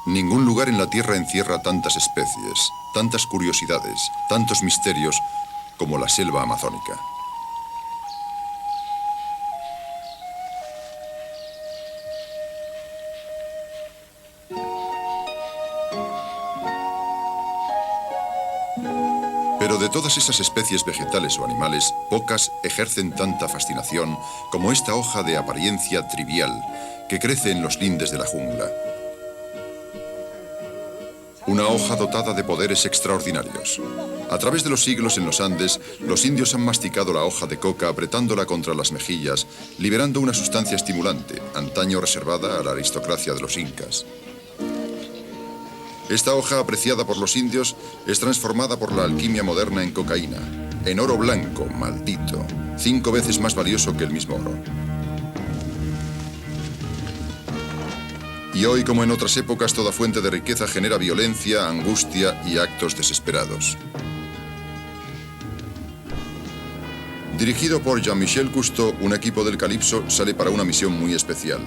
Ningún lugar en la Tierra encierra tantas especies, tantas curiosidades, tantos misterios como la selva amazónica. Pero de todas esas especies vegetales o animales, pocas ejercen tanta fascinación como esta hoja de apariencia trivial que crece en los lindes de la jungla. Una hoja dotada de poderes extraordinarios. A través de los siglos en los Andes, los indios han masticado la hoja de coca apretándola contra las mejillas, liberando una sustancia estimulante, antaño reservada a la aristocracia de los incas. Esta hoja, apreciada por los indios, es transformada por la alquimia moderna en cocaína, en oro blanco, maldito, 5 veces más valioso que el mismo oro. Y hoy, como en otras épocas, toda fuente de riqueza genera violencia, angustia y actos desesperados. Dirigido por Jean-Michel Cousteau, un equipo del Calipso sale para una misión muy especial.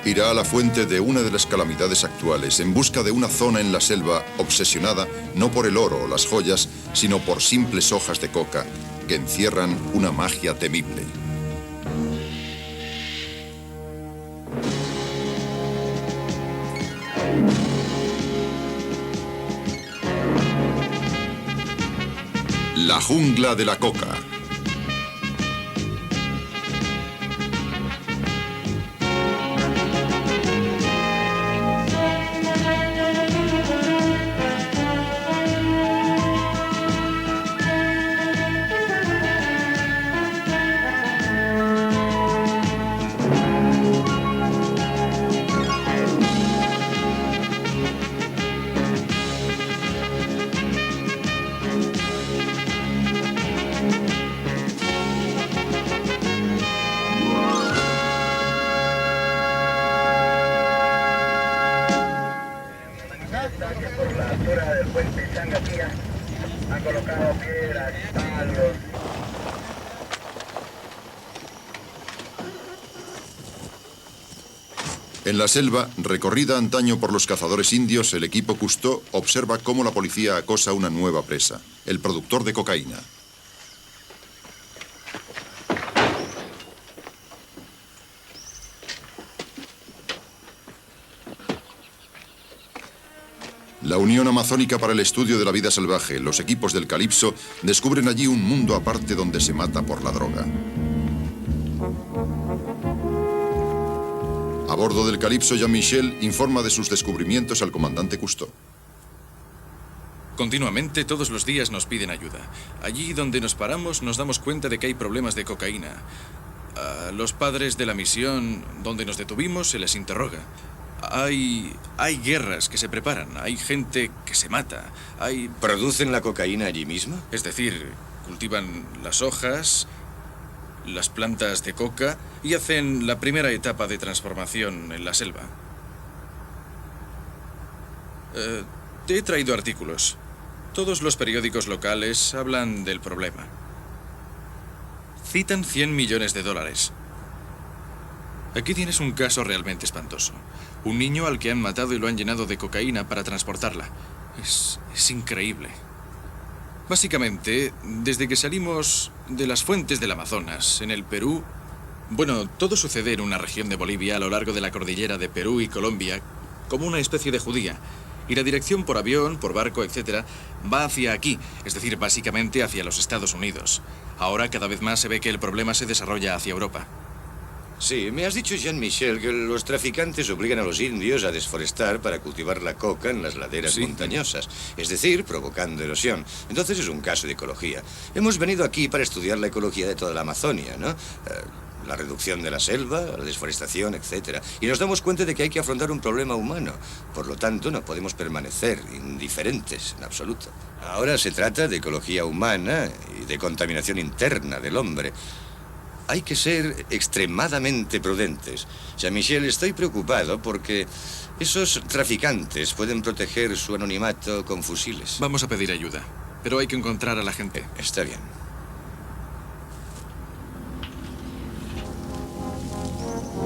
Irá a la fuente de una de las calamidades actuales, en busca de una zona en la selva obsesionada no por el oro o las joyas, sino por simples hojas de coca que encierran una magia temible. La jungla de la coca. En la selva, recorrida antaño por los cazadores indios, el equipo Cousteau observa cómo la policía acosa una nueva presa, el productor de cocaína. La Unión Amazónica para el Estudio de la Vida Salvaje, los equipos del Calipso, descubren allí un mundo aparte donde se mata por la droga. A bordo del Calipso, Jean-Michel informa de sus descubrimientos al comandante Cousteau. Continuamente, todos los días nos piden ayuda. Allí donde nos paramos nos damos cuenta de que hay problemas de cocaína. A los padres de la misión donde nos detuvimos se les interroga. Hay guerras que se preparan, hay gente que se mata, hay... ¿Producen la cocaína allí mismo? Es decir, cultivan las hojas, las plantas de coca y hacen la primera etapa de transformación en la selva. Te he traído artículos. Todos los periódicos locales hablan del problema. Citan $100 millones. Aquí tienes un caso realmente espantoso. Un niño al que han matado y lo han llenado de cocaína para transportarla. Es increíble. Básicamente, desde que salimos de las fuentes del Amazonas, en el Perú... Bueno, todo sucede en una región de Bolivia a lo largo de la cordillera de Perú y Colombia, como una especie de judía. Y la dirección por avión, por barco, etc., va hacia aquí, es decir, básicamente hacia los Estados Unidos. Ahora cada vez más se ve que el problema se desarrolla hacia Europa. Sí, me has dicho, Jean-Michel, que los traficantes obligan a los indios a desforestar para cultivar la coca en las laderas montañosas. Es decir, provocando erosión. Entonces es un caso de ecología. Hemos venido aquí para estudiar la ecología de toda la Amazonia, ¿no? La reducción de la selva, la desforestación, etc. Y nos damos cuenta de que hay que afrontar un problema humano. Por lo tanto, no podemos permanecer indiferentes en absoluto. Ahora se trata de ecología humana y de contaminación interna del hombre. Hay que ser extremadamente prudentes. Jean-Michel, estoy preocupado porque esos traficantes pueden proteger su anonimato con fusiles. Vamos a pedir ayuda, pero hay que encontrar a la gente. Está bien.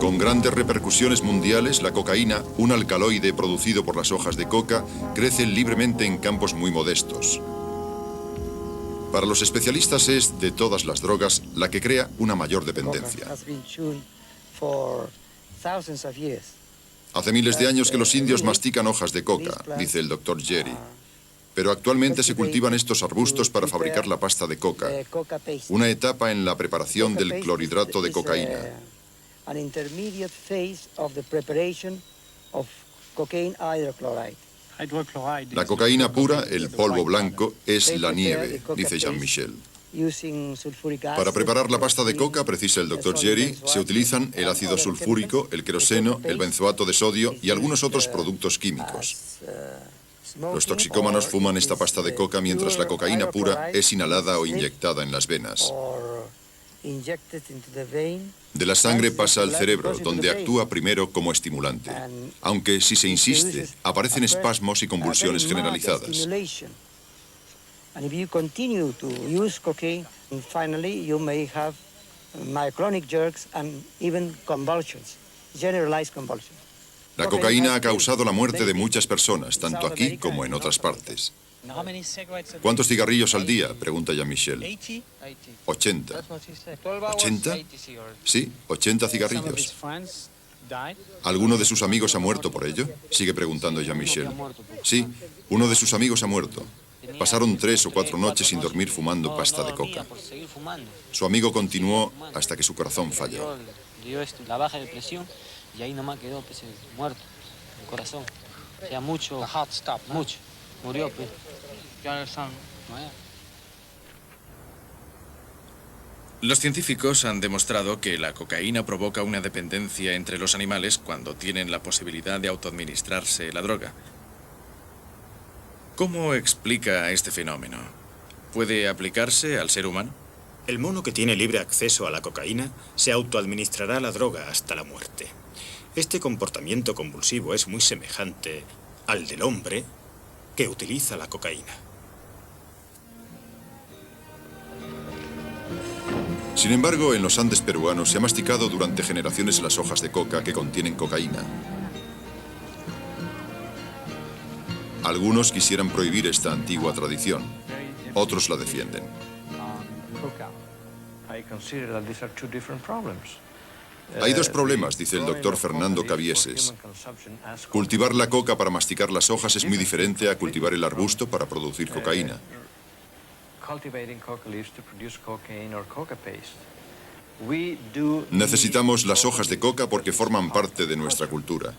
Con grandes repercusiones mundiales, la cocaína, un alcaloide producido por las hojas de coca, crece libremente en campos muy modestos. Para los especialistas es, de todas las drogas, la que crea una mayor dependencia. Hace miles de años que los indios mastican hojas de coca, dice el doctor Jerry. Pero actualmente se cultivan estos arbustos para fabricar la pasta de coca, una etapa en la preparación del clorhidrato de cocaína. La cocaína pura, el polvo blanco, es la nieve, dice Jean-Michel. Para preparar la pasta de coca, precisa el doctor Jerry, se utilizan el ácido sulfúrico, el queroseno, el benzoato de sodio y algunos otros productos químicos. Los toxicómanos fuman esta pasta de coca mientras la cocaína pura es inhalada o inyectada en las venas. De la sangre pasa al cerebro, donde actúa primero como estimulante. Aunque, si se insiste, aparecen espasmos y convulsiones generalizadas. La cocaína ha causado la muerte de muchas personas, tanto aquí como en otras partes. ¿Cuántos cigarrillos al día?, pregunta Jean-Michel. 80. ¿80? Sí, 80 cigarrillos. ¿Alguno de sus amigos ha muerto por ello?, sigue preguntando Jean-Michel. Sí, uno de sus amigos ha muerto. Pasaron 3 o 4 noches sin dormir fumando pasta de coca. Su amigo continuó hasta que su corazón falló. La baja de presión y ahí nomás quedó muerto el corazón. O sea, mucho, mucho. Murió, pues. Los científicos han demostrado que la cocaína provoca una dependencia entre los animales cuando tienen la posibilidad de autoadministrarse la droga. ¿Cómo explica este fenómeno? ¿Puede aplicarse al ser humano? El mono que tiene libre acceso a la cocaína se autoadministrará la droga hasta la muerte. Este comportamiento convulsivo es muy semejante al del hombre que utiliza la cocaína. Sin embargo, en los Andes peruanos se ha masticado durante generaciones las hojas de coca que contienen cocaína. Algunos quisieran prohibir esta antigua tradición. Otros la defienden. Hay dos problemas, dice el doctor Fernando Cabieses. Cultivar la coca para masticar las hojas es muy diferente a cultivar el arbusto para producir cocaína. Necesitamos las hojas de coca porque forman parte de nuestra cultura.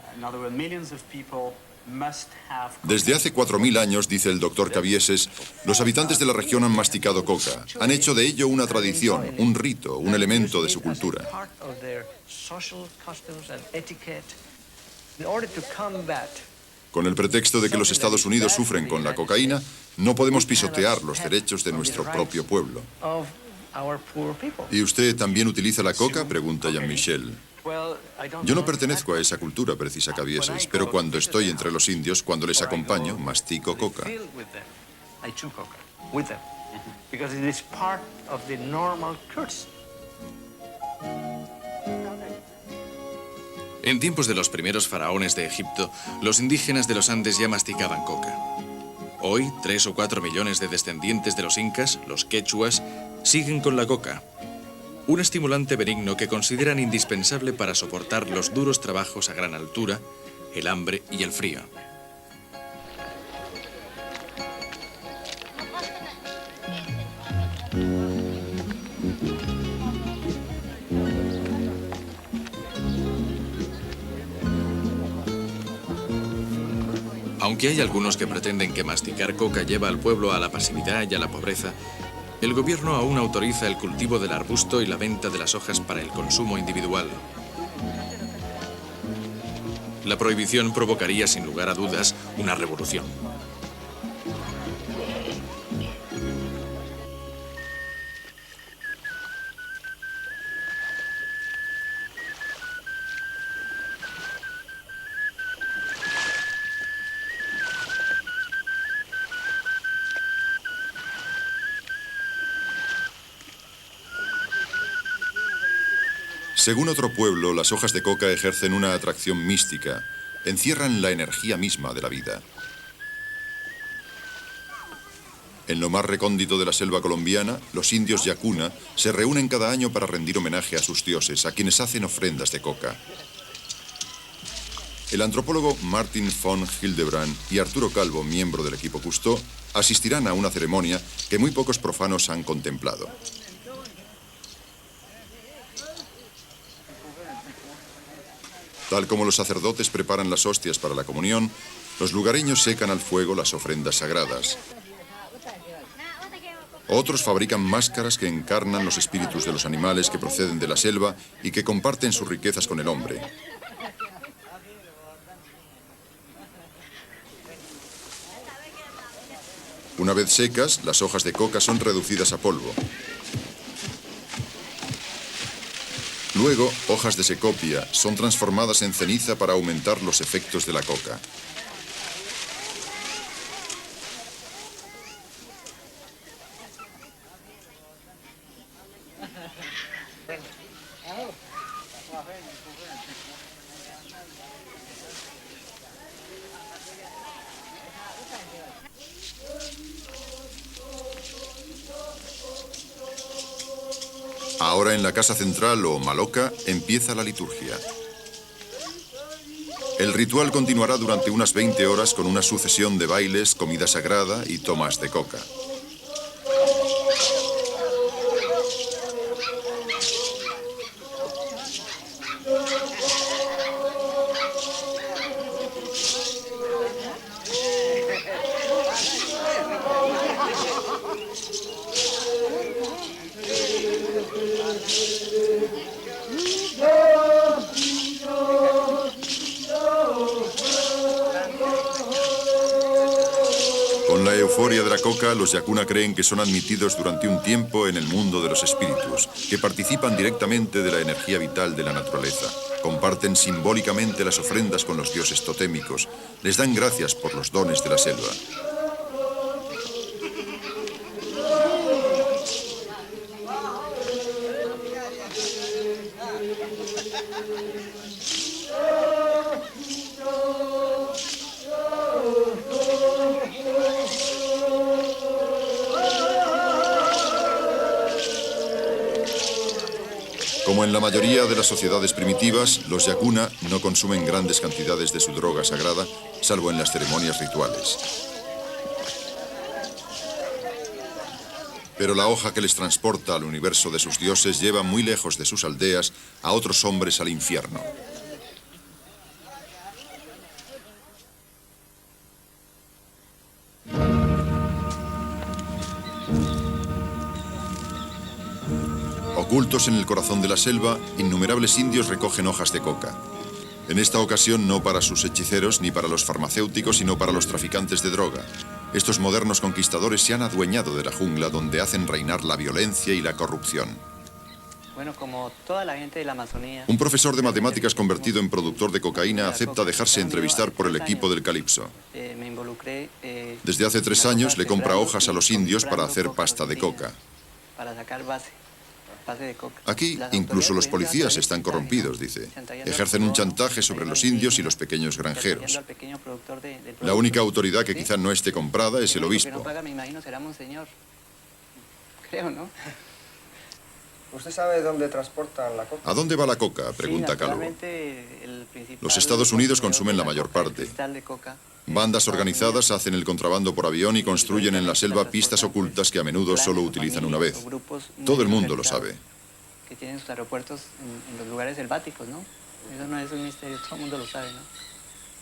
Desde hace 4000 años, dice el doctor Cabieses, los habitantes de la región han masticado coca. Han hecho de ello una tradición, un rito, un elemento de su cultura. Con el pretexto de que los Estados Unidos sufren con la cocaína, no podemos pisotear los derechos de nuestro propio pueblo. ¿Y usted también utiliza la coca?, pregunta Jean-Michel. Yo no pertenezco a esa cultura, precisa Cabieses, pero cuando estoy entre los indios, cuando les acompaño, mastico coca. En tiempos de los primeros faraones de Egipto, los indígenas de los Andes ya masticaban coca. Hoy, 3 o 4 millones de descendientes de los incas, los quechuas, siguen con la coca. Un estimulante benigno que consideran indispensable para soportar los duros trabajos a gran altura, el hambre y el frío. Aunque hay algunos que pretenden que masticar coca lleva al pueblo a la pasividad y a la pobreza, el gobierno aún autoriza el cultivo del arbusto y la venta de las hojas para el consumo individual. La prohibición provocaría, sin lugar a dudas, una revolución. Según otro pueblo, las hojas de coca ejercen una atracción mística. Encierran la energía misma de la vida. En lo más recóndito de la selva colombiana, los indios Yacuna se reúnen cada año para rendir homenaje a sus dioses, a quienes hacen ofrendas de coca. El antropólogo Martin von Hildebrand y Arturo Calvo, miembro del equipo Cousteau, asistirán a una ceremonia que muy pocos profanos han contemplado. Tal como los sacerdotes preparan las hostias para la comunión, los lugareños secan al fuego las ofrendas sagradas. Otros fabrican máscaras que encarnan los espíritus de los animales que proceden de la selva y que comparten sus riquezas con el hombre. Una vez secas, las hojas de coca son reducidas a polvo. Luego, hojas de secopia son transformadas en ceniza para aumentar los efectos de la coca. Ahora en la casa central o maloca empieza la liturgia. El ritual continuará durante unas 20 horas con una sucesión de bailes, comida sagrada y tomas de coca. Con la euforia de la coca, los Yacuna creen que son admitidos durante un tiempo en el mundo de los espíritus, que participan directamente de la energía vital de la naturaleza. Comparten simbólicamente las ofrendas con los dioses totémicos. Les dan gracias por los dones de la selva. Como en la mayoría de las sociedades primitivas, los Yacuna no consumen grandes cantidades de su droga sagrada, salvo en las ceremonias rituales. Pero la hoja que les transporta al universo de sus dioses lleva muy lejos de sus aldeas a otros hombres al infierno. Ocultos en el corazón de la selva, innumerables indios recogen hojas de coca. En esta ocasión no para sus hechiceros ni para los farmacéuticos, sino para los traficantes de droga. Estos modernos conquistadores se han adueñado de la jungla donde hacen reinar la violencia y la corrupción. Bueno, como toda la gente de la Amazonía... Un profesor de matemáticas convertido en productor de cocaína acepta dejarse entrevistar por el equipo del Calipso. Me involucré... Desde hace 3 años le compra hojas a los indios para hacer pasta de coca. Para sacar base de coca. Aquí, incluso los policías están corrompidos, dice. Ejercen un chantaje sobre los indios y los pequeños granjeros. La única autoridad que quizá no esté comprada es el obispo. no paga, me imagino, será monseñor. Creo, ¿no? ¿Usted sabe dónde transportan la coca? ¿A dónde va la coca?, pregunta Calvo. Los Estados Unidos consumen la mayor parte. Bandas organizadas hacen el contrabando por avión y construyen en la selva pistas ocultas que a menudo solo utilizan una vez. Todo el mundo lo sabe. Que tienen sus aeropuertos en los lugares selváticos, ¿no? Eso no es un misterio, todo el mundo lo sabe, ¿no?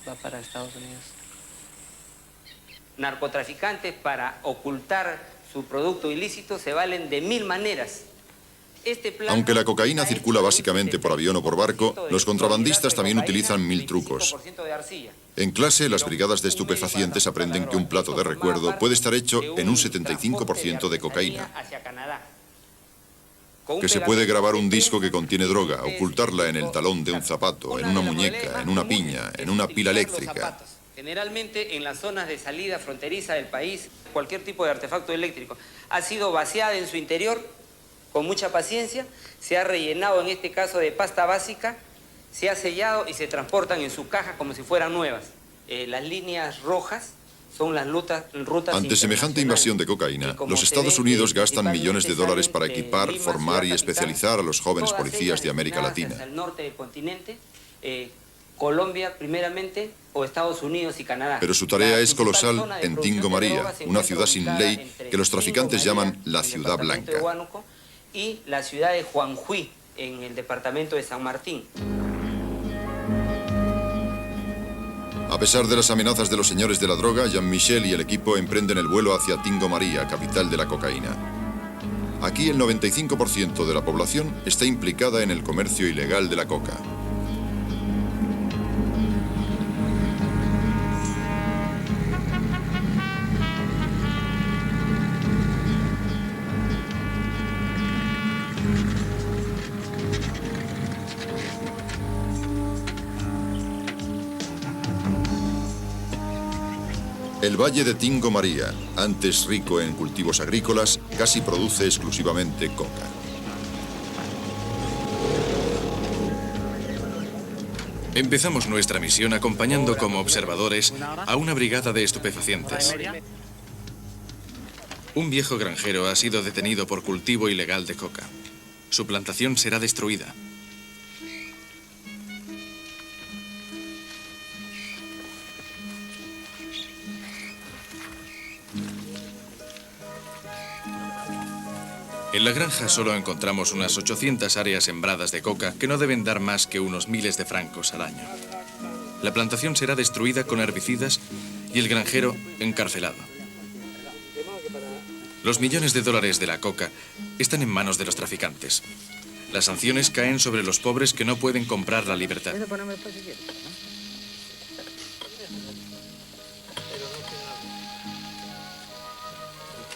Va para Estados Unidos. Narcotraficantes, para ocultar su producto ilícito, se valen de 1000 maneras. Aunque la cocaína circula básicamente por avión o por barco, los contrabandistas también utilizan 1000 trucos. En clase, las brigadas de estupefacientes aprenden que un plato de recuerdo puede estar hecho en un 75% de cocaína. Que se puede grabar un disco que contiene droga, ocultarla en el talón de un zapato, en una muñeca, en una piña, en una pila eléctrica. Generalmente en las zonas de salida fronteriza del país, cualquier tipo de artefacto eléctrico ha sido vaciada en su interior con mucha paciencia, se ha rellenado en este caso de pasta básica, se ha sellado y se transportan en su caja como si fueran nuevas. Las líneas rojas son las rutas Ante semejante invasión de cocaína, los Estados Unidos gastan millones de dólares para equipar, formar y especializar a los jóvenes policías de América Latina. Hacia el norte del continente, Colombia primeramente, o Estados Unidos y Canadá. Pero su tarea es colosal en Tingo María, una ciudad sin ley que los traficantes llaman la Ciudad Blanca. Y la ciudad de Juanjuy, en el departamento de San Martín. A pesar de las amenazas de los señores de la droga, Jean-Michel y el equipo emprenden el vuelo hacia Tingo María, capital de la cocaína. Aquí el 95% de la población está implicada en el comercio ilegal de la coca. El valle de Tingo María, antes rico en cultivos agrícolas, casi produce exclusivamente coca. Empezamos nuestra misión acompañando como observadores a una brigada de estupefacientes. Un viejo granjero ha sido detenido por cultivo ilegal de coca. Su plantación será destruida. En la granja solo encontramos unas 800 áreas sembradas de coca que no deben dar más que unos miles de francos al año. La plantación será destruida con herbicidas y el granjero encarcelado. Los millones de dólares de la coca están en manos de los traficantes. Las sanciones caen sobre los pobres que no pueden comprar la libertad.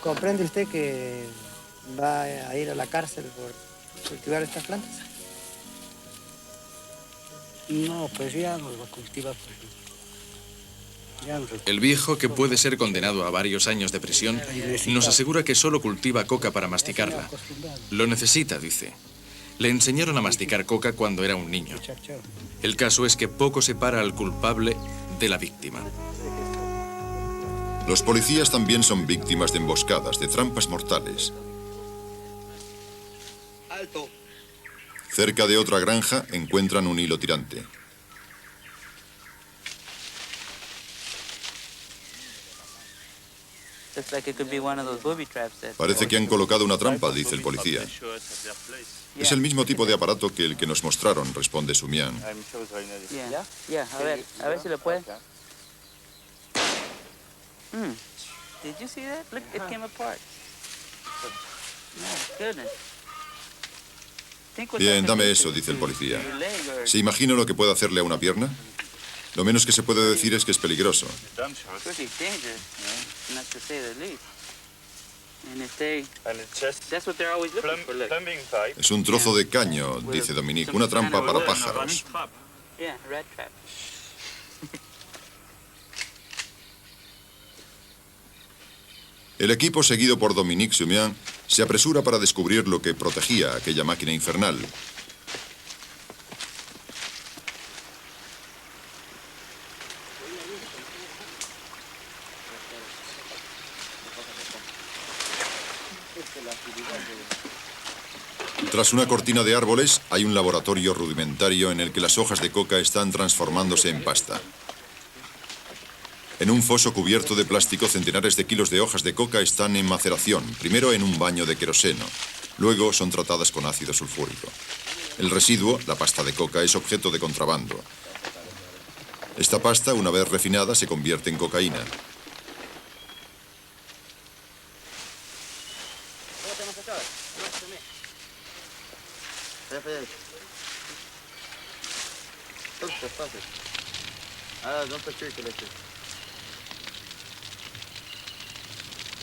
¿Comprende usted que va a ir a la cárcel por cultivar estas plantas? No, pues ya no lo cultiva, pues ya no. El viejo, que puede ser condenado a varios años de prisión, nos asegura que solo cultiva coca para masticarla. Lo necesita, dice. Le enseñaron a masticar coca cuando era un niño. El caso es que poco separa al culpable de la víctima. Los policías también son víctimas de emboscadas, de trampas mortales. Cerca de otra granja encuentran un hilo tirante. Parece que han colocado una trampa, dice el policía. Es el mismo tipo de aparato que el que nos mostraron, responde Sumian. A ver si lo puede. Did you see that? Look, it came apart. My goodness. Bien, dame eso, dice el policía. ¿Se imagina lo que puede hacerle a una pierna? Lo menos que se puede decir es que es peligroso. Es un trozo de caño, dice Dominique, una trampa para pájaros. El equipo, seguido por Dominique Sumian, se apresura para descubrir lo que protegía aquella máquina infernal. Tras una cortina de árboles, hay un laboratorio rudimentario en el que las hojas de coca están transformándose en pasta. En un foso cubierto de plástico, centenares de kilos de hojas de coca están en maceración, primero en un baño de queroseno, luego son tratadas con ácido sulfúrico. El residuo, la pasta de coca, es objeto de contrabando. Esta pasta, una vez refinada, se convierte en cocaína.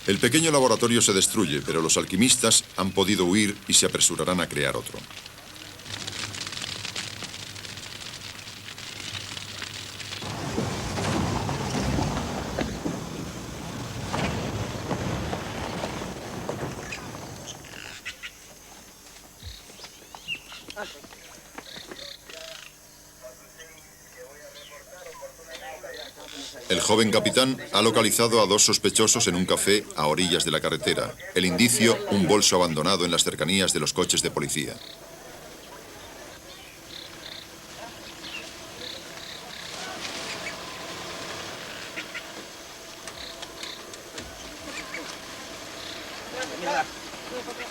El pequeño laboratorio se destruye, pero los alquimistas han podido huir y se apresurarán a crear otro. El joven capitán ha localizado a 2 sospechosos en un café a orillas de la carretera. El indicio, un bolso abandonado en las cercanías de los coches de policía.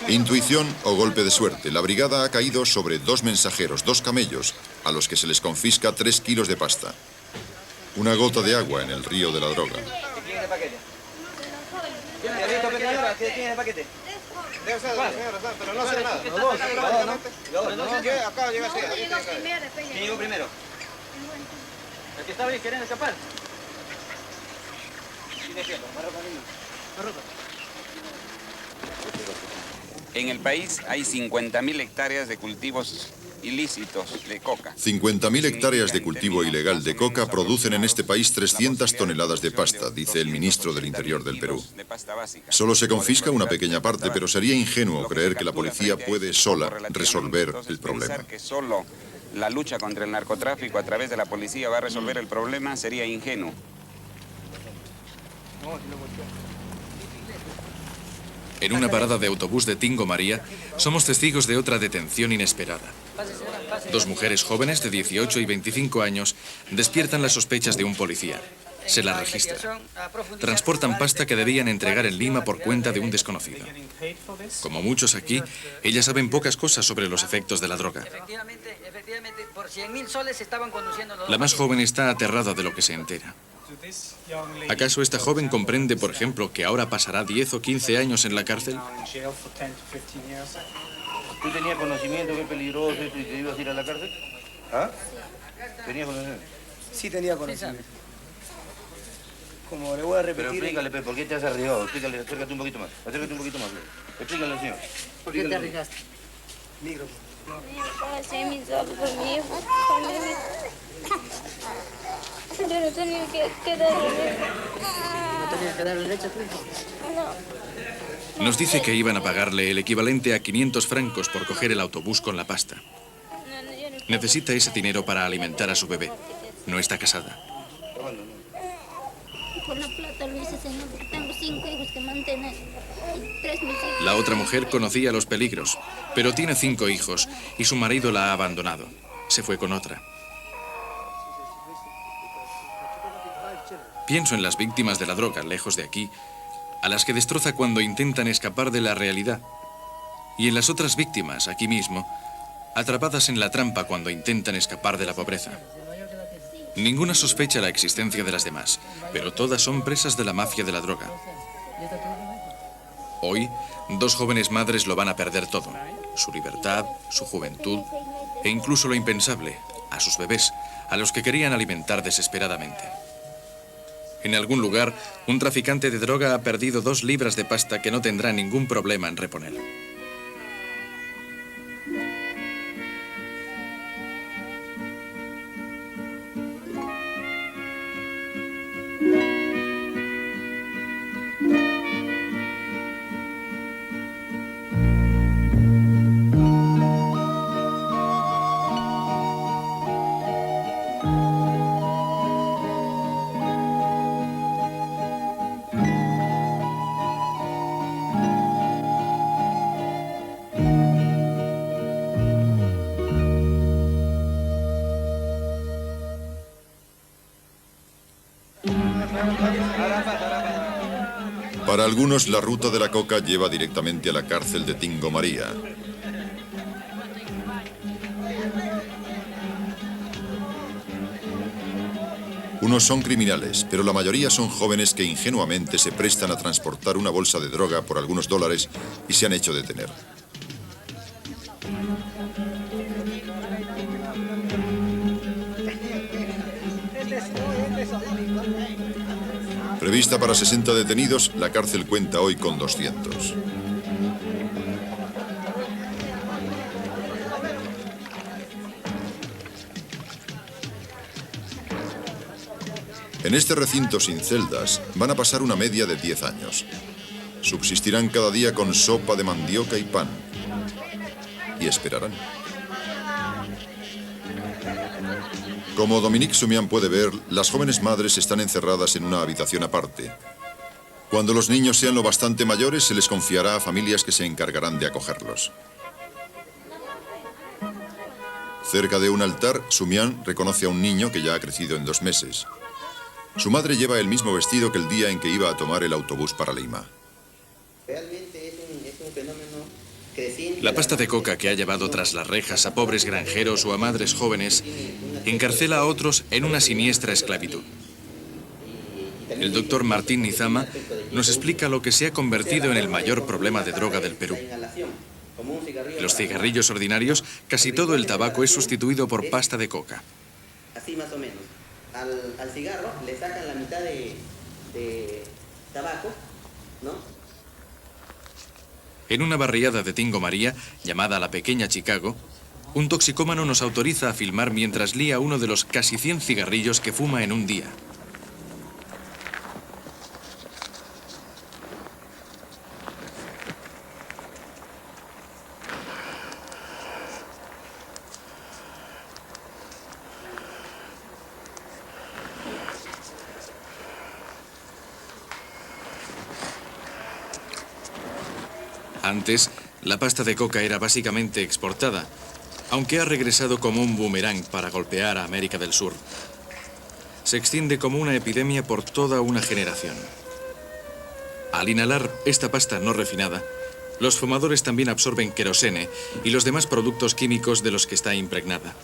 Intuición o golpe de suerte. La brigada ha caído sobre 2 mensajeros, 2 camellos, a los que se les confisca 3 kilos de pasta. Una gota de agua en el río de la droga. ¿Qué tiene de paquete? ¿Qué tiene de paquete? Debe ser, pero no sé nada. Los dos, ¿qué? Acá llega así. ¿Quién llegó primero? El que estaba ahí queriendo escapar. En el país hay 50.000 hectáreas de cultivos ilícitos de coca. 50.000 hectáreas de cultivo ilegal de coca producen en este país 300 toneladas de pasta, dice el ministro del Interior del Perú. Solo se confisca una pequeña parte, pero sería ingenuo creer que la policía puede sola resolver el problema. Que solo la lucha contra el narcotráfico a través de la policía va a resolver el problema sería ingenuo. En una parada de autobús de Tingo María, somos testigos de otra detención inesperada. 2 mujeres jóvenes de 18 y 25 años despiertan las sospechas de un policía. Se la registra. Transportan pasta que debían entregar en Lima por cuenta de un desconocido. Como muchos aquí, ellas saben pocas cosas sobre los efectos de la droga. La más joven está aterrada de lo que se entera. ¿Acaso esta joven comprende, por ejemplo, que ahora pasará 10 o 15 años en la cárcel? ¿Tú tenías conocimiento que es peligroso esto y te ibas a ir a la cárcel? ¿Ah? ¿Tenías conocimiento? Sí tenía conocimiento. Como le voy a repetir... Pero explícale, ¿por qué te has arriesgado? Explícale, acércate un poquito más. Acércate un poquito más. Explícale al señor. ¿Por qué te arriesgaste? Micro. Yo no tenía que darle. ¿No tenías que darle leche a tu hijo? No. Nos dice que iban a pagarle el equivalente a 500 francos por coger el autobús con la pasta. Necesita ese dinero para alimentar a su bebé. No está casada. Por la plata lo hice, señor, porque tengo 5 hijos que mantener. 3 mis hijos. La otra mujer conocía los peligros, pero tiene 5 hijos y su marido la ha abandonado. Se fue con otra. Pienso en las víctimas de la droga, lejos de aquí, a las que destroza cuando intentan escapar de la realidad. Y en las otras víctimas, aquí mismo, atrapadas en la trampa cuando intentan escapar de la pobreza. Ninguna sospecha la existencia de las demás, pero todas son presas de la mafia de la droga. Hoy, 2 jóvenes madres lo van a perder todo. Su libertad, su juventud e incluso lo impensable, a sus bebés, a los que querían alimentar desesperadamente. En algún lugar, un traficante de droga ha perdido 2 libras de pasta que no tendrá ningún problema en reponer. Para algunos, la ruta de la coca lleva directamente a la cárcel de Tingo María. Unos son criminales, pero la mayoría son jóvenes que ingenuamente se prestan a transportar una bolsa de droga por algunos dólares y se han hecho detener. Prevista para 60 detenidos, la cárcel cuenta hoy con 200. En este recinto sin celdas van a pasar una media de 10 años. Subsistirán cada día con sopa de mandioca y pan. Y esperarán. Como Dominique Sumian puede ver, las jóvenes madres están encerradas en una habitación aparte. Cuando los niños sean lo bastante mayores, se les confiará a familias que se encargarán de acogerlos. Cerca de un altar, Sumian reconoce a un niño que ya ha crecido en 2 meses. Su madre lleva el mismo vestido que el día en que iba a tomar el autobús para Lima. Realmente es un fenómeno creciente. La pasta de coca que ha llevado tras las rejas a pobres granjeros o a madres jóvenes encarcela a otros en una siniestra esclavitud. El doctor Martín Nizama nos explica lo que se ha convertido en el mayor problema de droga del Perú. En los cigarrillos ordinarios, casi todo el tabaco es sustituido por pasta de coca. Así más o menos. Al cigarro le sacan la mitad de tabaco, ¿no? En una barriada de Tingo María, llamada La Pequeña Chicago, un toxicómano nos autoriza a filmar mientras lía uno de los casi 100 cigarrillos que fuma en un día. Antes, la pasta de coca era básicamente exportada, aunque ha regresado como un boomerang para golpear a América del Sur. Se extiende como una epidemia por toda una generación. Al inhalar esta pasta no refinada, los fumadores también absorben querosene y los demás productos químicos de los que está impregnada.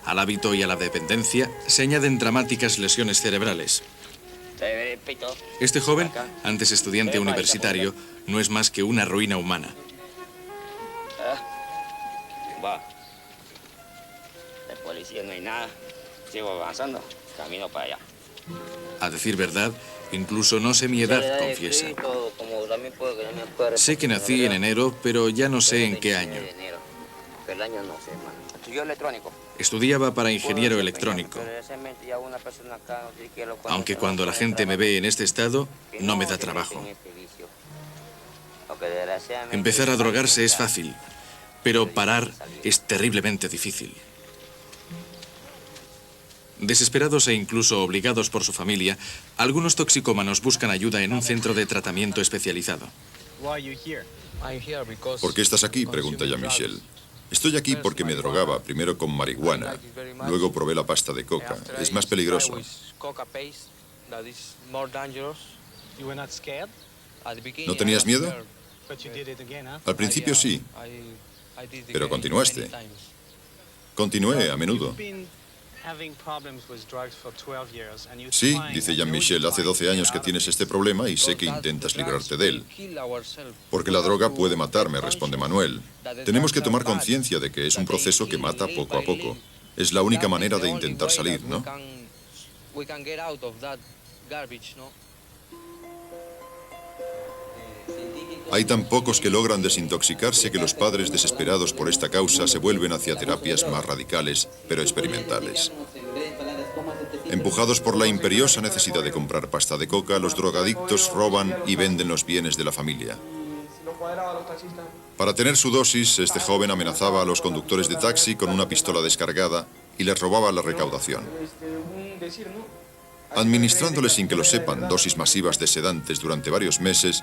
Al hábito y a la dependencia se añaden dramáticas lesiones cerebrales. Este joven, antes estudiante universitario, no es más que una ruina humana. Va. De policía no hay nada. Sigo avanzando. Camino para allá. A decir verdad, incluso no sé mi edad, confiesa. Sé que nací en enero, pero ya no sé en qué año. El año no sé, hermano. Estudió electrónico. Estudiaba para ingeniero electrónico. Aunque cuando la gente me ve en este estado, no me da trabajo. Empezar a drogarse es fácil, pero parar es terriblemente difícil. Desesperados e incluso obligados por su familia, algunos toxicómanos buscan ayuda en un centro de tratamiento especializado. ¿Por qué estás aquí?, pregunta Jean-Michel. Estoy aquí porque me drogaba, primero con marihuana, luego probé la pasta de coca. Es más peligroso. ¿No tenías miedo? Al principio sí, pero continuaste. Continué a menudo. Sí, dice Jean-Michel, hace 12 años que tienes este problema y sé que intentas librarte de él. Porque la droga puede matarme, responde Manuel. Tenemos que tomar conciencia de que es un proceso que mata poco a poco. Es la única manera de intentar salir, ¿no? Hay tan pocos que logran desintoxicarse que los padres desesperados por esta causa se vuelven hacia terapias más radicales, pero experimentales. Empujados por la imperiosa necesidad de comprar pasta de coca, los drogadictos roban y venden los bienes de la familia. Para tener su dosis, este joven amenazaba a los conductores de taxi con una pistola descargada y les robaba la recaudación. Administrándoles sin que lo sepan dosis masivas de sedantes durante varios meses,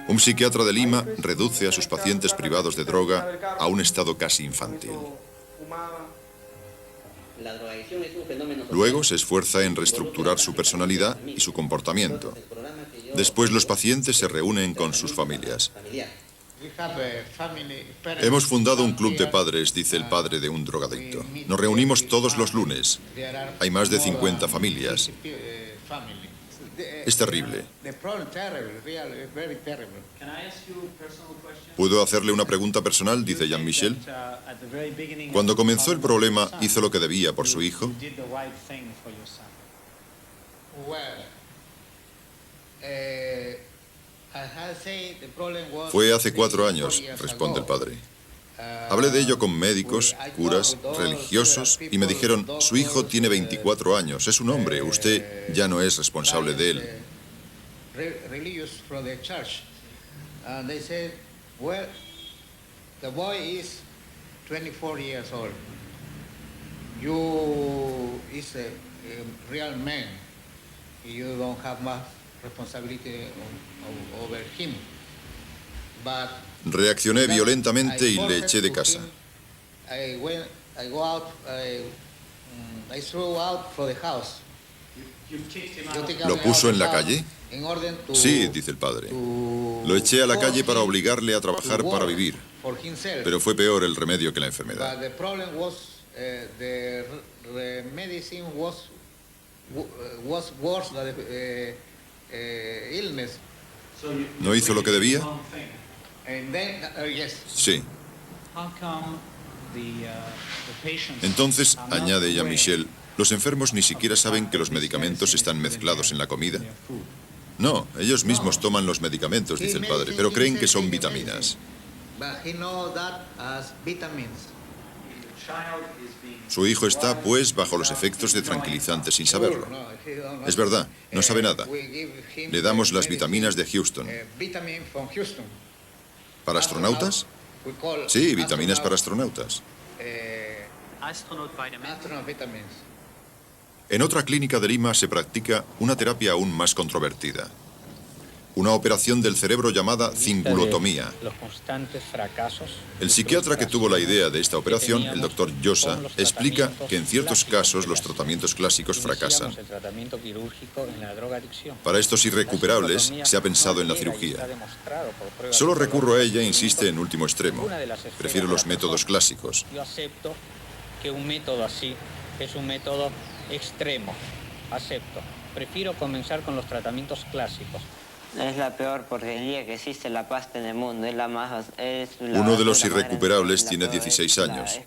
un psiquiatra de Lima reduce a sus pacientes privados de droga a un estado casi infantil. Luego se esfuerza en reestructurar su personalidad y su comportamiento. Después los pacientes se reúnen con sus familias. Hemos fundado un club de padres, dice el padre de un drogadicto. Nos reunimos todos los lunes. Hay más de 50 familias. Es terrible. ¿Puedo hacerle una pregunta personal?, dice Jean-Michel. Cuando comenzó el problema, ¿hizo lo que debía por su hijo? Fue hace 4 años, responde el padre. Hablé de ello con médicos, curas, religiosos, y me dijeron, su hijo tiene 24 años, es un hombre, usted ya no es responsable de él. you is a real man. You don't have much responsibility over him. But Reaccioné violentamente y le eché de casa. I go out. I threw out for the house. ¿Lo puso en la calle? Sí, dice el padre. Lo eché a la calle para obligarle a trabajar para vivir. Pero fue peor el remedio que la enfermedad. But the problem was the medicine was worse than the illness. ¿No hizo lo que debía? And then, yes. Sí. Entonces, añade Jean-Michel, ¿los enfermos ni siquiera saben que los medicamentos están mezclados en la comida? No, ellos mismos toman los medicamentos, dice el padre, pero creen que son vitaminas. But he knows that as vitamins. Su hijo está, pues, bajo los efectos de tranquilizantes sin saberlo. Es verdad, no sabe nada. Le damos las vitaminas de Houston. Vitamin from Houston. ¿Para astronautas? Sí, vitaminas para astronautas. Astronaut vitamins. En otra clínica de Lima se practica una terapia aún más controvertida. Una operación del cerebro llamada cingulotomía. Los constantes fracasos. El psiquiatra que tuvo la idea de esta operación, el doctor Llosa, explica que en ciertos casos los tratamientos clásicos fracasan. El tratamiento quirúrgico en la drogadicción. Para estos irrecuperables se ha pensado en la cirugía. Solo recurro a ella, insiste, en último extremo. Prefiero los métodos clásicos. Yo acepto que un método así es un método extremo. Acepto. Prefiero comenzar con los tratamientos clásicos. Es la peor porquería que existe la pasta en el mundo. Es la más... Uno de los irrecuperables tiene 16 años.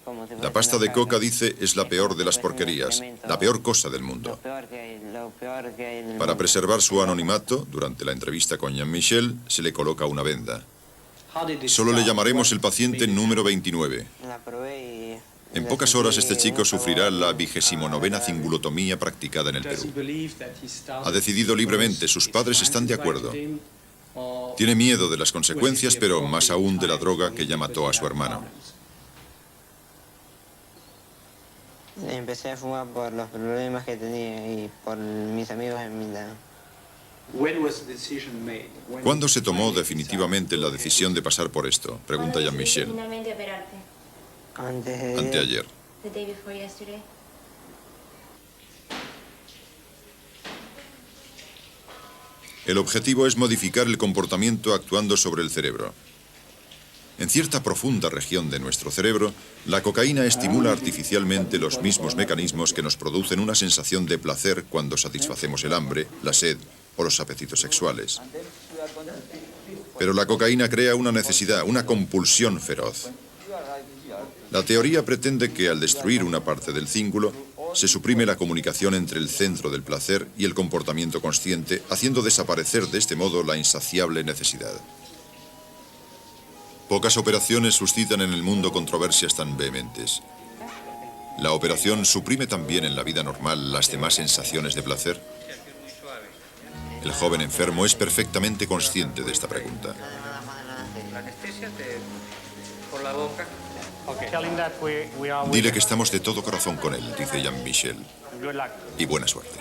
La pasta de coca, dice, es la peor de las porquerías, la peor cosa del mundo. Para preservar su anonimato, durante la entrevista con Jean-Michel, se le coloca una venda. Solo le llamaremos el paciente número 29. La probé y... En pocas horas este chico sufrirá la 29ª cingulotomía practicada en el Perú. Ha decidido libremente, sus padres están de acuerdo. Tiene miedo de las consecuencias, pero más aún de la droga que ya mató a su hermano. Empecé a fumar por los problemas que tenía y por mis amigos en mi lado. ¿Cuándo se tomó definitivamente la decisión de pasar por esto? Pregunta Jean-Michel. Anteayer. El objetivo es modificar el comportamiento actuando sobre el cerebro. En cierta profunda región de nuestro cerebro, la cocaína estimula artificialmente los mismos mecanismos que nos producen una sensación de placer cuando satisfacemos el hambre, la sed o los apetitos sexuales. Pero la cocaína crea una necesidad, una compulsión feroz. La teoría pretende que al destruir una parte del cíngulo, se suprime la comunicación entre el centro del placer y el comportamiento consciente, haciendo desaparecer de este modo la insaciable necesidad. Pocas operaciones suscitan en el mundo controversias tan vehementes. ¿La operación suprime también en la vida normal las demás sensaciones de placer? El joven enfermo es perfectamente consciente de esta pregunta. La anestesia por la boca. Dile que estamos de todo corazón con él, dice Jean-Michel. Y buena suerte.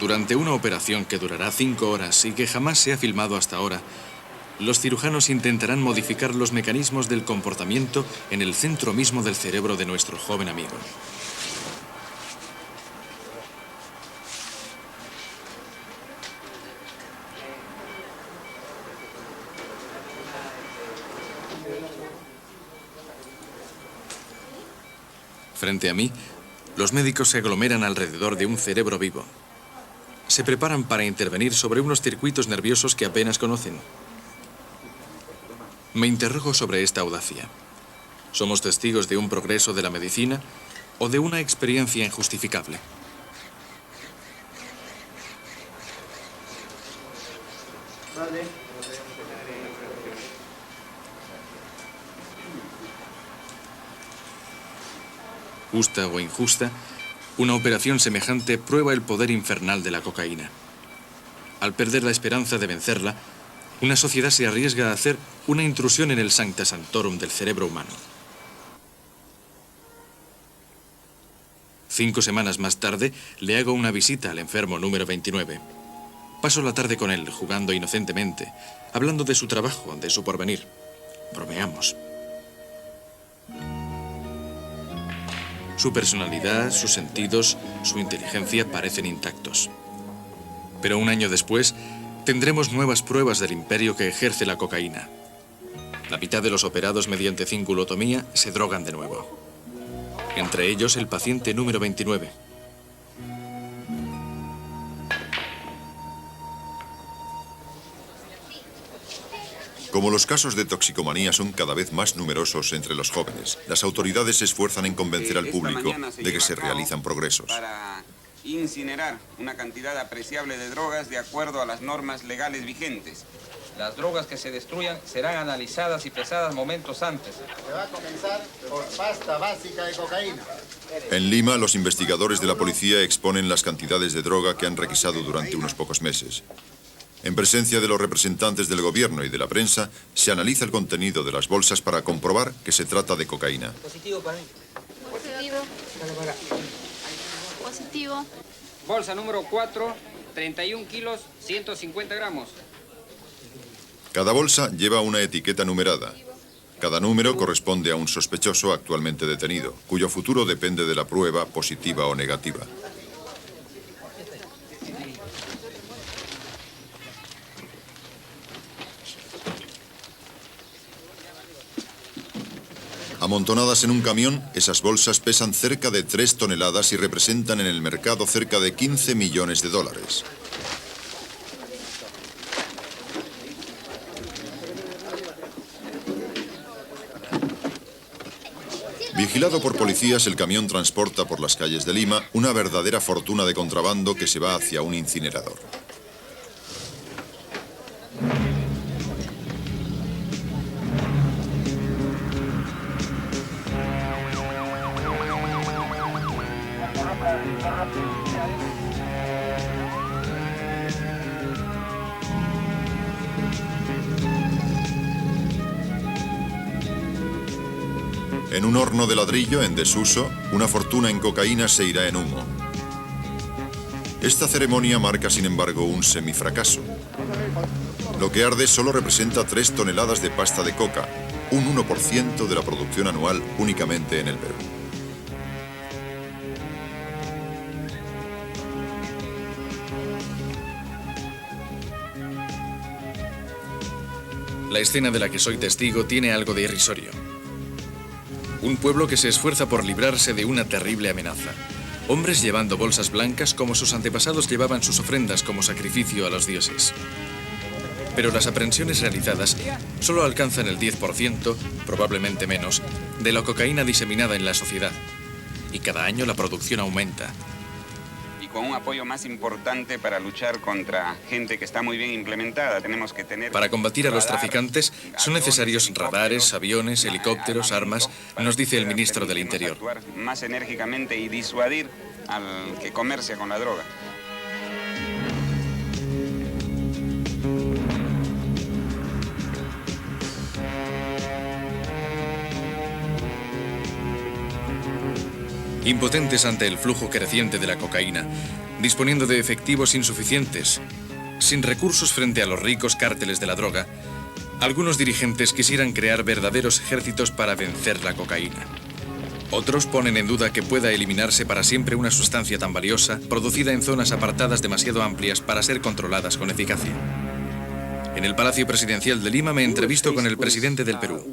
Durante una operación que durará 5 horas y que jamás se ha filmado hasta ahora, los cirujanos intentarán modificar los mecanismos del comportamiento en el centro mismo del cerebro de nuestro joven amigo. Frente a mí, los médicos se aglomeran alrededor de un cerebro vivo. Se preparan para intervenir sobre unos circuitos nerviosos que apenas conocen. Me interrogo sobre esta audacia. ¿Somos testigos de un progreso de la medicina o de una experiencia injustificable? justa o injusta, una operación semejante prueba el poder infernal de la cocaína. Al perder la esperanza de vencerla, una sociedad se arriesga a hacer una intrusión en el sancta sanctorum del cerebro humano. 5 semanas más tarde, le hago una visita al enfermo número 29. Paso la tarde con él, jugando inocentemente, hablando de su trabajo, de su porvenir. Bromeamos. Su personalidad, sus sentidos, su inteligencia parecen intactos. Pero un año después, tendremos nuevas pruebas del imperio que ejerce la cocaína. La mitad de los operados mediante cingulotomía se drogan de nuevo. Entre ellos el paciente número 29. Como los casos de toxicomanía son cada vez más numerosos entre los jóvenes, las autoridades se esfuerzan en convencer al público de que se realizan progresos. Para incinerar una cantidad apreciable de drogas de acuerdo a las normas legales vigentes. Las drogas que se destruyan serán analizadas y pesadas momentos antes. Se va a comenzar por pasta básica de cocaína. En Lima, los investigadores de la policía exponen las cantidades de droga que han requisado durante unos pocos meses. En presencia de los representantes del gobierno y de la prensa, se analiza el contenido de las bolsas para comprobar que se trata de cocaína. Positivo para mí. Positivo. Positivo. Bolsa número 4, 31 kilos, 150 gramos. Cada bolsa lleva una etiqueta numerada. Cada número corresponde a un sospechoso actualmente detenido, cuyo futuro depende de la prueba positiva o negativa. Amontonadas en un camión, esas bolsas pesan cerca de 3 toneladas y representan en el mercado cerca de 15 millones de dólares. Vigilado por policías, el camión transporta por las calles de Lima una verdadera fortuna de contrabando que se va hacia un incinerador. En un horno de ladrillo en desuso, una fortuna en cocaína se irá en humo. Esta ceremonia marca, sin embargo, un semifracaso. Lo que arde solo representa 3 toneladas de pasta de coca, un 1% de la producción anual únicamente en el Perú. La escena de la que soy testigo tiene algo de irrisorio. Un pueblo que se esfuerza por librarse de una terrible amenaza. Hombres llevando bolsas blancas como sus antepasados llevaban sus ofrendas como sacrificio a los dioses. Pero las aprehensiones realizadas solo alcanzan el 10%, probablemente menos, de la cocaína diseminada en la sociedad. Y cada año la producción aumenta. Y con un apoyo más importante para luchar contra gente que está muy bien implementada. Tenemos que tener... Para combatir a los traficantes son necesarios radares, aviones, helicópteros, armas, nos dice el ministro del Interior. Actuar más enérgicamente y disuadir al que comercia con la droga. Impotentes ante el flujo creciente de la cocaína, disponiendo de efectivos insuficientes, sin recursos frente a los ricos cárteles de la droga, algunos dirigentes quisieran crear verdaderos ejércitos para vencer la cocaína. Otros ponen en duda que pueda eliminarse para siempre una sustancia tan valiosa, producida en zonas apartadas demasiado amplias para ser controladas con eficacia. En el Palacio Presidencial de Lima me entrevisto con el presidente del Perú.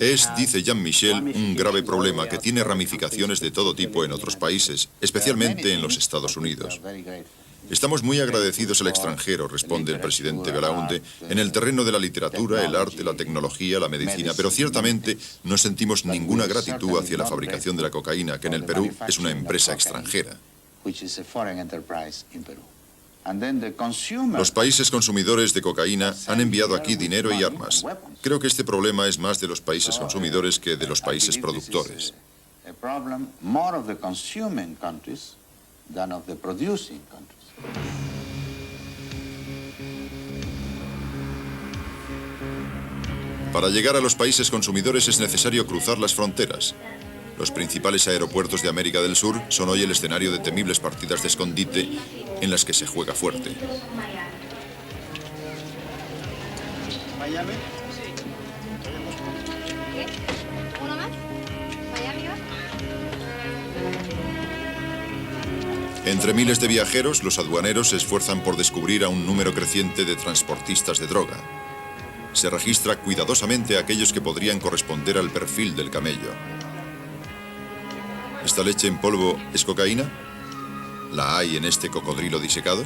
Es, dice Jean Michel, un grave problema que tiene ramificaciones de todo tipo en otros países, especialmente en los Estados Unidos. Estamos muy agradecidos al extranjero, responde el presidente Belaunde, en el terreno de la literatura, el arte, la tecnología, la medicina, pero ciertamente no sentimos ninguna gratitud hacia la fabricación de la cocaína, que en el Perú es una empresa extranjera. Los países consumidores de cocaína han enviado aquí dinero y armas. Creo que este problema es más de los países consumidores que de los países productores. Para llegar a los países consumidores es necesario cruzar las fronteras. Los principales aeropuertos de América del Sur son hoy el escenario de temibles partidas de escondite en las que se juega fuerte. ¿Miami? ¿Qué? ¿Uno más? ¿Miami va? Entre miles de viajeros, los aduaneros se esfuerzan por descubrir a un número creciente de transportistas de droga. Se registra cuidadosamente a aquellos que podrían corresponder al perfil del camello. ¿Esta leche en polvo es cocaína? ¿La hay en este cocodrilo disecado?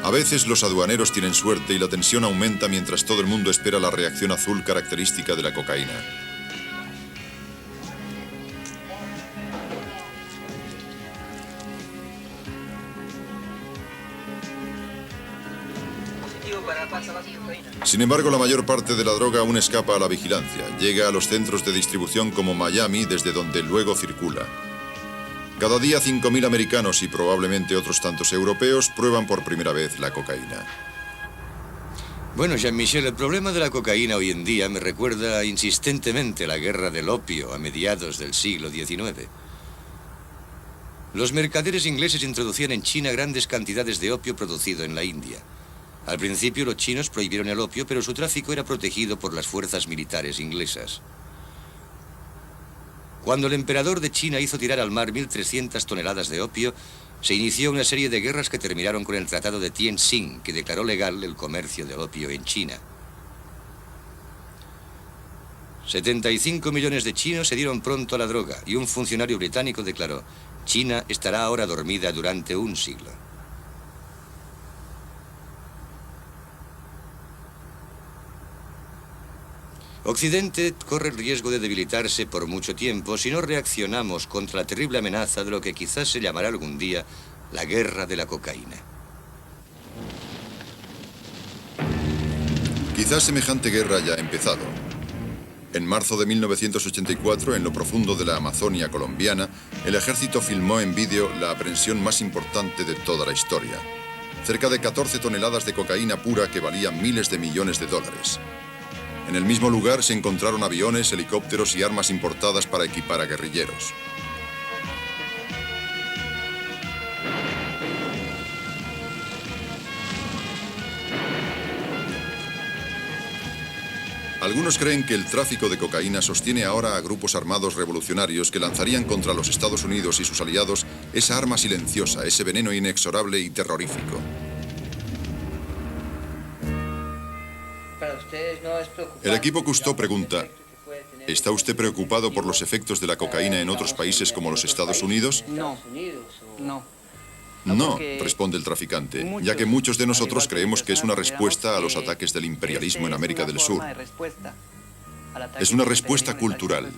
A veces los aduaneros tienen suerte y la tensión aumenta mientras todo el mundo espera la reacción azul característica de la cocaína. Sin embargo, la mayor parte de la droga aún escapa a la vigilancia. Llega a los centros de distribución como Miami, desde donde luego circula. Cada día 5.000 americanos y probablemente otros tantos europeos prueban por primera vez la cocaína. Bueno, Jean-Michel, el problema de la cocaína hoy en día me recuerda insistentemente la guerra del opio a mediados del siglo XIX. Los mercaderes ingleses introducían en China grandes cantidades de opio producido en la India. Al principio los chinos prohibieron el opio, pero su tráfico era protegido por las fuerzas militares inglesas. Cuando el emperador de China hizo tirar al mar 1.300 toneladas de opio, se inició una serie de guerras que terminaron con el Tratado de Tientsin, que declaró legal el comercio del opio en China. 75 millones de chinos se dieron pronto a la droga y un funcionario británico declaró: China estará ahora dormida durante un siglo. Occidente corre el riesgo de debilitarse por mucho tiempo si no reaccionamos contra la terrible amenaza de lo que quizás se llamará algún día la guerra de la cocaína. Quizás semejante guerra ya ha empezado. En marzo de 1984, en lo profundo de la Amazonia colombiana, el ejército filmó en vídeo la aprehensión más importante de toda la historia. Cerca de 14 toneladas de cocaína pura que valían miles de millones de dólares. En el mismo lugar se encontraron aviones, helicópteros y armas importadas para equipar a guerrilleros. Algunos creen que el tráfico de cocaína sostiene ahora a grupos armados revolucionarios que lanzarían contra los Estados Unidos y sus aliados esa arma silenciosa, ese veneno inexorable y terrorífico. El equipo Cousteau pregunta: ¿está usted preocupado por los efectos de la cocaína en otros países como los Estados Unidos? No, responde el traficante, ya que muchos de nosotros creemos que es una respuesta a los ataques del imperialismo en América del Sur. Es una respuesta cultural.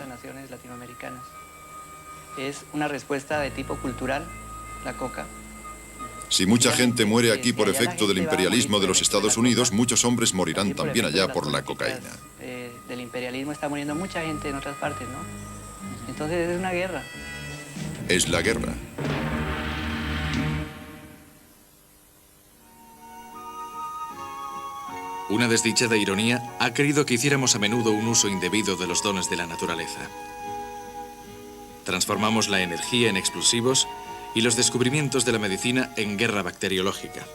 Es una respuesta de tipo cultural, la coca. Si mucha gente muere aquí por efecto del imperialismo de los Estados Unidos, muchos hombres morirán también allá por la cocaína. Del imperialismo está muriendo mucha gente en otras partes, ¿no? Entonces es una guerra. Es la guerra. Una desdichada ironía ha querido que hiciéramos a menudo un uso indebido de los dones de la naturaleza. Transformamos la energía en explosivos y los descubrimientos de la medicina en guerra bacteriológica.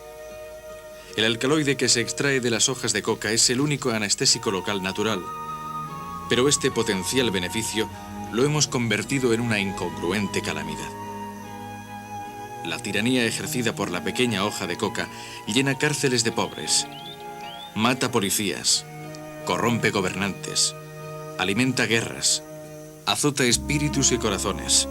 El alcaloide que se extrae de las hojas de coca es el único anestésico local natural, pero este potencial beneficio lo hemos convertido en una incongruente calamidad. La tiranía ejercida por la pequeña hoja de coca llena cárceles de pobres, mata policías, corrompe gobernantes, alimenta guerras, azota espíritus y corazones.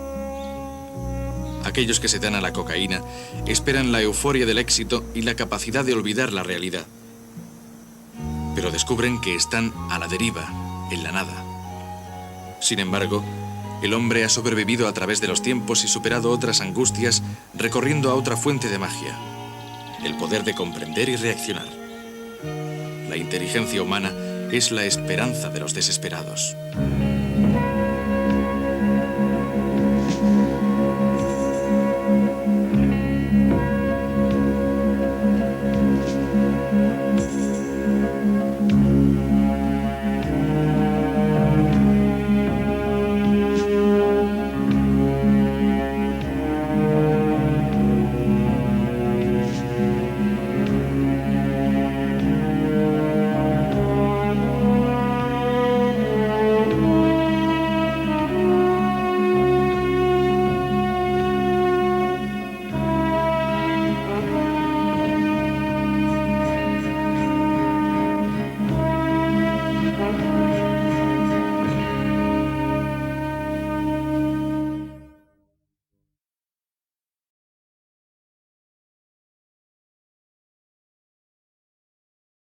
Aquellos que se dan a la cocaína esperan la euforia del éxito y la capacidad de olvidar la realidad. pero descubren que están a la deriva, en la nada. Sin embargo, el hombre ha sobrevivido a través de los tiempos y superado otras angustias, recorriendo a otra fuente de magia, el poder de comprender y reaccionar. La inteligencia humana es la esperanza de los desesperados.